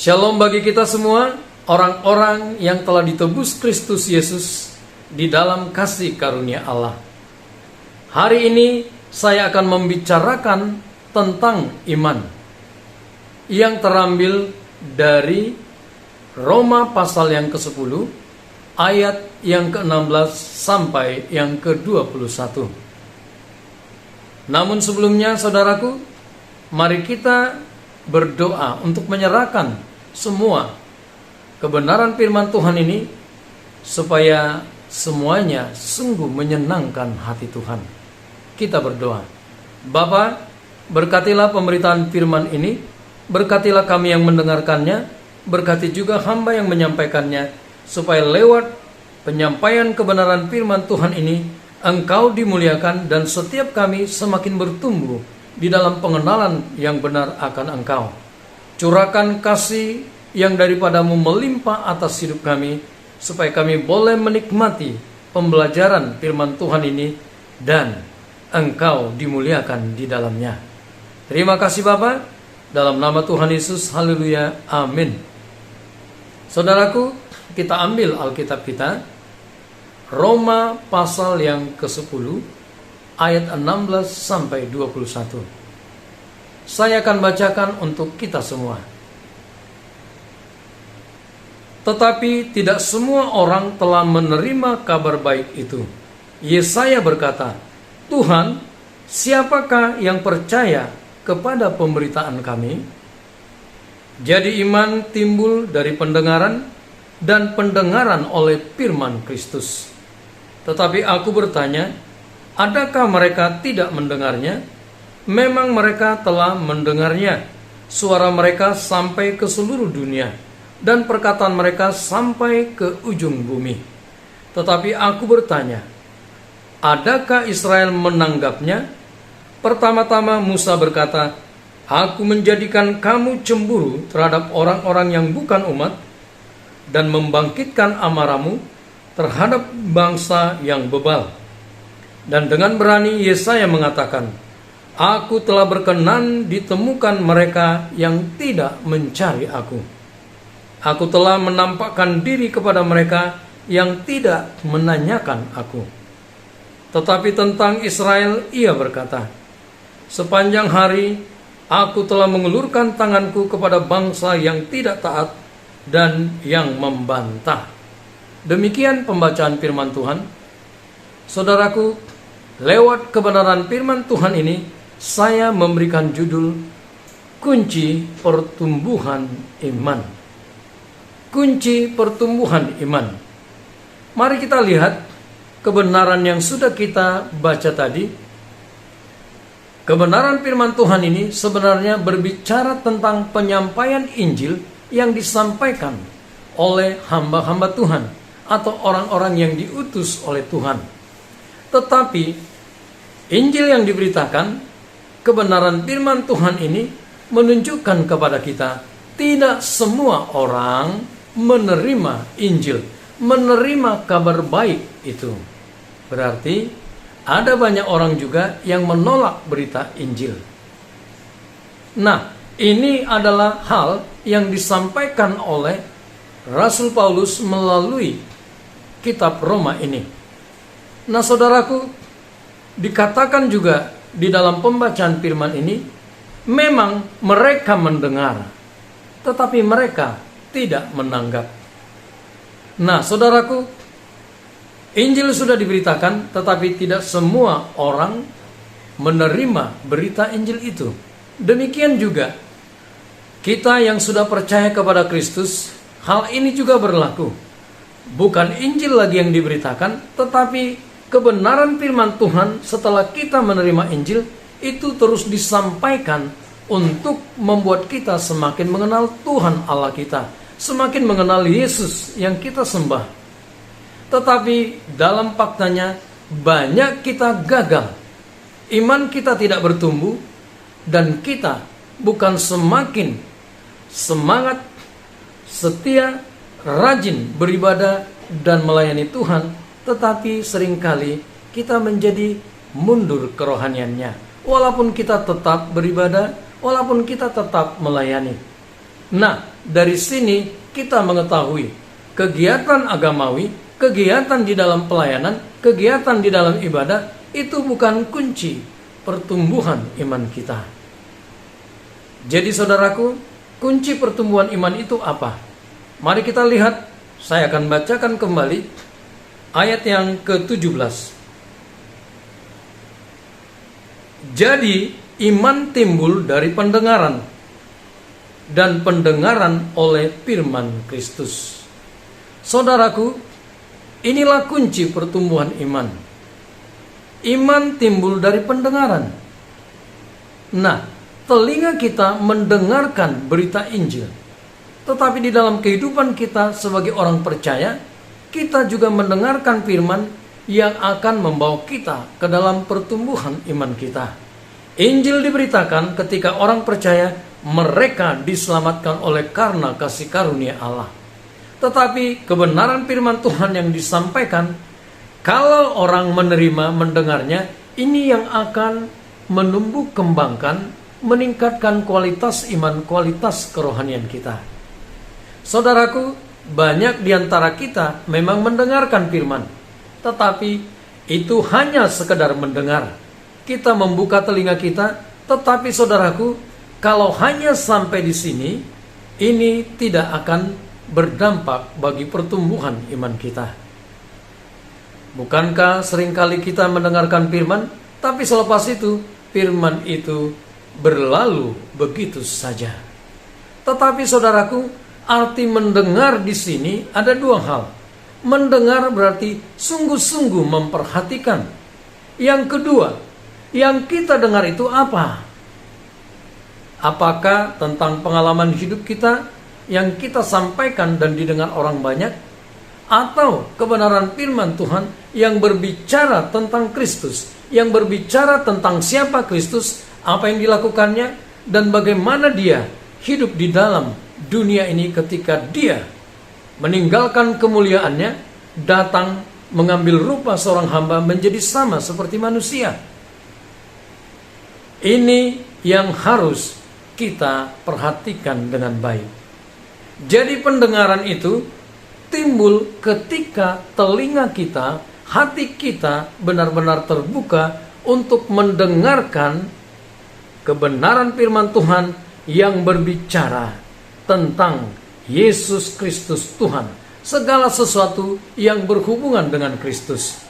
Shalom bagi kita semua, orang-orang yang telah ditebus Kristus Yesus di dalam kasih karunia Allah. Hari ini saya akan membicarakan tentang iman yang terambil dari Roma pasal yang ke-10 ayat yang ke-16 sampai yang ke-21. Namun sebelumnya saudaraku, mari kita berdoa untuk menyerahkan semua kebenaran firman Tuhan ini supaya semuanya sungguh menyenangkan hati Tuhan. Kita berdoa. Bapa, berkatilah pemberitaan firman ini, berkatilah kami yang mendengarkannya, berkati juga hamba yang menyampaikannya, supaya lewat penyampaian kebenaran firman Tuhan ini Engkau dimuliakan dan setiap kami semakin bertumbuh di dalam pengenalan yang benar akan Engkau. Curahkan kasih yang daripadamu melimpah atas hidup kami, supaya kami boleh menikmati pembelajaran firman Tuhan ini dan Engkau dimuliakan di dalamnya. Terima kasih Bapa, dalam nama Tuhan Yesus, haleluya, amin. Saudaraku, kita ambil Alkitab kita, Roma pasal yang ke-10 ayat 16 sampai 21. Saya akan bacakan untuk kita semua. Tetapi tidak semua orang telah menerima kabar baik itu. Yesaya berkata, Tuhan, siapakah yang percaya kepada pemberitaan kami? Jadi iman timbul dari pendengaran, dan pendengaran oleh firman Kristus. Tetapi aku bertanya, adakah mereka tidak mendengarnya? Memang mereka telah mendengarnya. Suara mereka sampai ke seluruh dunia, dan perkataan mereka sampai ke ujung bumi. Tetapi aku bertanya, adakah Israel menanggapnya? Pertama-tama Musa berkata, aku menjadikan kamu cemburu terhadap orang-orang yang bukan umat, dan membangkitkan amarahmu terhadap bangsa yang bebal. Dan dengan berani Yesaya mengatakan, aku telah berkenan ditemukan mereka yang tidak mencari aku. Aku telah menampakkan diri kepada mereka yang tidak menanyakan aku. Tetapi tentang Israel ia berkata, sepanjang hari aku telah mengulurkan tanganku kepada bangsa yang tidak taat dan yang membantah. Demikian pembacaan firman Tuhan. Saudaraku, lewat kebenaran firman Tuhan ini, saya memberikan judul Kunci Pertumbuhan Iman. Kunci pertumbuhan iman. Mari kita lihat kebenaran yang sudah kita baca tadi. Kebenaran firman Tuhan ini sebenarnya berbicara tentang penyampaian Injil yang disampaikan oleh hamba-hamba Tuhan atau orang-orang yang diutus oleh Tuhan. Tetapi Injil yang diberitakan, kebenaran firman Tuhan ini menunjukkan kepada kita, tidak semua orang menerima Injil, menerima kabar baik itu. Berarti ada banyak orang juga yang menolak berita Injil. Nah, ini adalah hal yang disampaikan oleh Rasul Paulus melalui kitab Roma ini. Nah, saudaraku, dikatakan juga di dalam pembacaan firman ini, memang mereka mendengar, tetapi mereka tidak menanggap. Nah, saudaraku, Injil sudah diberitakan, tetapi tidak semua orang menerima berita Injil itu. Demikian juga kita yang sudah percaya kepada Kristus, hal ini juga berlaku. Bukan Injil lagi yang diberitakan, tetapi kebenaran firman Tuhan setelah kita menerima Injil itu terus disampaikan untuk membuat kita semakin mengenal Tuhan Allah kita, semakin mengenal Yesus yang kita sembah. Tetapi dalam faktanya banyak kita gagal. Iman kita tidak bertumbuh, dan kita bukan semakin semangat, setia, rajin beribadah dan melayani Tuhan, tetapi seringkali kita menjadi mundur kerohaniannya. Walaupun kita tetap beribadah, walaupun kita tetap melayani. Nah, dari sini kita mengetahui kegiatan agamawi, kegiatan di dalam pelayanan, kegiatan di dalam ibadah itu bukan kunci pertumbuhan iman kita. Jadi saudaraku, kunci pertumbuhan iman itu apa? Mari kita lihat, saya akan bacakan kembali ayat yang ke-17. Jadi iman timbul dari pendengaran, dan pendengaran oleh firman Kristus. Saudaraku, inilah kunci pertumbuhan iman. Iman timbul dari pendengaran. Nah, telinga kita mendengarkan berita Injil. Tetapi di dalam kehidupan kita sebagai orang percaya, kita juga mendengarkan firman yang akan membawa kita ke dalam pertumbuhan iman kita. Injil diberitakan ketika orang percaya mereka diselamatkan oleh karena kasih karunia Allah. Tetapi kebenaran firman Tuhan yang disampaikan, kalau orang menerima mendengarnya, ini yang akan menumbuh kembangkan, meningkatkan kualitas iman, kualitas kerohanian kita. Saudaraku, banyak di antara kita memang mendengarkan firman, tetapi itu hanya sekedar mendengar. Kita membuka telinga kita, tetapi saudaraku, kalau hanya sampai di sini, ini tidak akan berdampak bagi pertumbuhan iman kita. Bukankah seringkali kita mendengarkan firman, tapi selepas itu, firman itu berlalu begitu saja. Tetapi saudaraku, arti mendengar di sini ada dua hal. Mendengar berarti sungguh-sungguh memperhatikan. Yang kedua, yang kita dengar itu apa? Apakah tentang pengalaman hidup kita yang kita sampaikan dan didengar orang banyak? Atau kebenaran firman Tuhan yang berbicara tentang Kristus, yang berbicara tentang siapa Kristus, apa yang dilakukannya, dan bagaimana dia hidup di dalam dunia ini ketika dia meninggalkan kemuliaannya, datang mengambil rupa seorang hamba menjadi sama seperti manusia. Ini yang harus kita perhatikan dengan baik. Jadi pendengaran itu timbul ketika telinga kita, hati kita benar-benar terbuka untuk mendengarkan kebenaran firman Tuhan yang berbicara tentang Yesus Kristus Tuhan, segala sesuatu yang berhubungan dengan Kristus.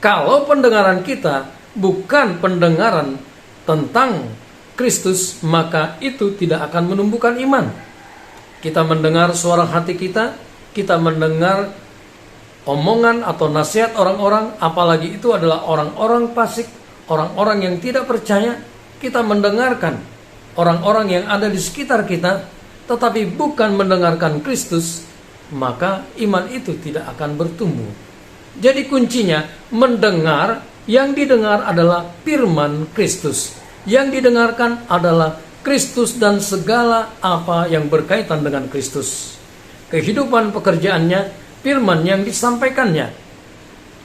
Kalau pendengaran kita bukan pendengaran tentang Kristus, maka itu tidak akan menumbuhkan iman. Kita mendengar suara hati kita mendengar omongan atau nasihat orang-orang, apalagi itu adalah orang-orang fasik, orang-orang yang tidak percaya. Kita mendengarkan orang-orang yang ada di sekitar kita, tetapi bukan mendengarkan Kristus, maka iman itu tidak akan bertumbuh. Jadi kuncinya mendengar. Yang didengar adalah firman Kristus. Yang didengarkan adalah Kristus dan segala apa yang berkaitan dengan Kristus. Kehidupan pekerjaannya, firman yang disampaikannya.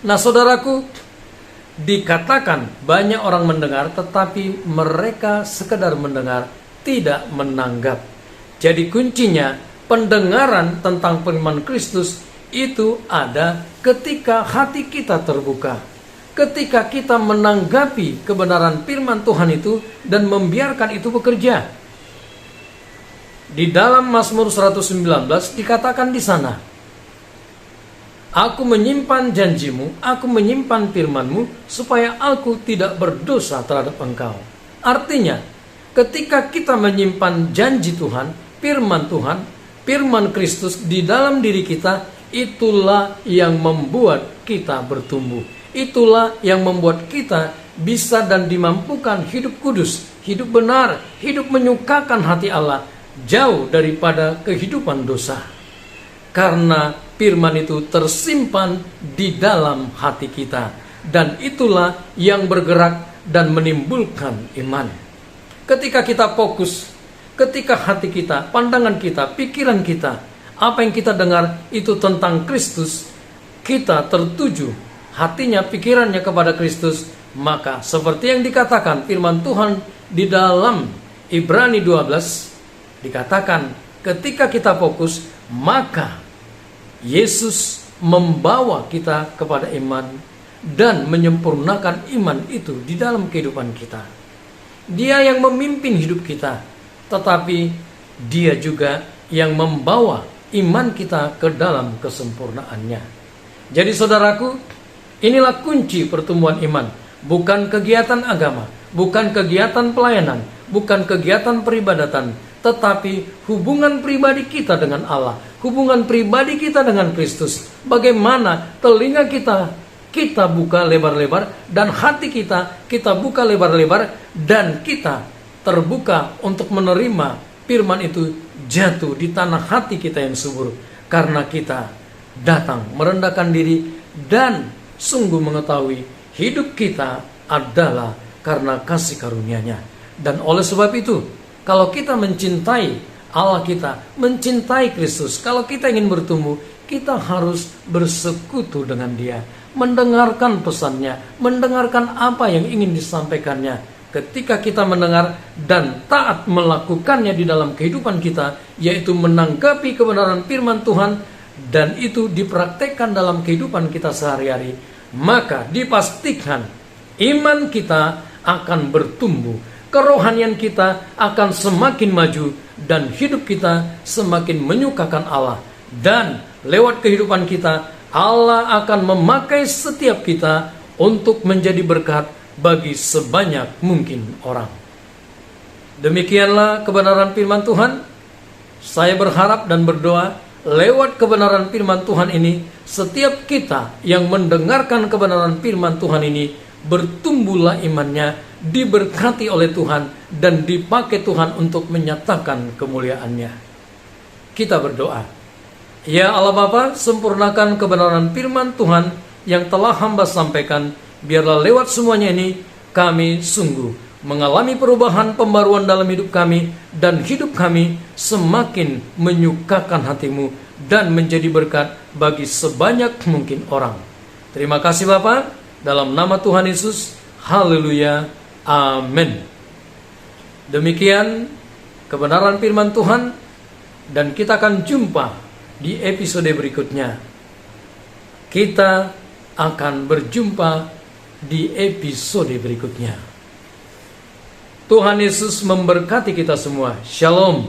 Nah saudaraku, dikatakan banyak orang mendengar, tetapi mereka sekedar mendengar, tidak menanggap. Jadi kuncinya pendengaran tentang firman Kristus itu ada ketika hati kita terbuka. Ketika kita menanggapi kebenaran firman Tuhan itu dan membiarkan itu bekerja. Di dalam Mazmur 119 dikatakan di sana, Aku menyimpan janjimu, aku menyimpan firmanmu, supaya aku tidak berdosa terhadap engkau. Artinya, ketika kita menyimpan janji Tuhan, firman Kristus di dalam diri kita, itulah yang membuat kita bertumbuh. Itulah yang membuat kita bisa dan dimampukan hidup kudus, hidup benar, hidup menyukakan hati Allah, jauh daripada kehidupan dosa. Karena firman itu tersimpan di dalam hati kita, dan itulah yang bergerak dan menimbulkan iman. Ketika kita fokus, ketika hati kita, pandangan kita, pikiran kita, apa yang kita dengar itu tentang Kristus, kita tertuju hatinya, pikirannya kepada Kristus, maka seperti yang dikatakan firman Tuhan di dalam Ibrani 12, dikatakan ketika kita fokus, maka Yesus membawa kita kepada iman dan menyempurnakan iman itu di dalam kehidupan kita. Dia yang memimpin hidup kita, tetapi Dia juga yang membawa iman kita ke dalam kesempurnaannya. Jadi saudaraku, inilah kunci pertumbuhan iman. Bukan kegiatan agama, bukan kegiatan pelayanan, bukan kegiatan peribadatan, tetapi hubungan pribadi kita dengan Allah, hubungan pribadi kita dengan Kristus. Bagaimana telinga kita buka lebar-lebar, dan hati kita buka lebar-lebar, dan kita terbuka untuk menerima firman itu jatuh di tanah hati kita yang subur. Karena kita datang merendahkan diri dan sungguh mengetahui hidup kita adalah karena kasih karunia-Nya. Dan oleh sebab itu, kalau kita mencintai Allah kita, mencintai Kristus, kalau kita ingin bertumbuh, kita harus bersekutu dengan Dia, mendengarkan pesannya, mendengarkan apa yang ingin disampaikannya. Ketika kita mendengar dan taat melakukannya di dalam kehidupan kita, yaitu menanggapi kebenaran firman Tuhan, dan itu dipraktekkan dalam kehidupan kita sehari-hari, maka dipastikan iman kita akan bertumbuh, kerohanian kita akan semakin maju, dan hidup kita semakin menyukakan Allah. Dan lewat kehidupan kita, Allah akan memakai setiap kita untuk menjadi berkat bagi sebanyak mungkin orang. Demikianlah kebenaran firman Tuhan. Saya berharap dan berdoa lewat kebenaran firman Tuhan ini, setiap kita yang mendengarkan kebenaran firman Tuhan ini, bertumbuhlah imannya, diberkati oleh Tuhan, dan dipakai Tuhan untuk menyatakan kemuliaan-Nya. Kita berdoa. Ya Allah Bapa, sempurnakan kebenaran firman Tuhan yang telah hamba sampaikan. Biarlah lewat semuanya ini, kami sungguh mengalami perubahan pembaruan dalam hidup kami, dan hidup kami semakin menyukakan hati-Mu dan menjadi berkat bagi sebanyak mungkin orang. Terima kasih Bapa, dalam nama Tuhan Yesus, haleluya, amin. Demikian kebenaran firman Tuhan, dan kita akan jumpa di episode berikutnya. Kita akan berjumpa di episode berikutnya. Tuhan Yesus memberkati kita semua. Shalom.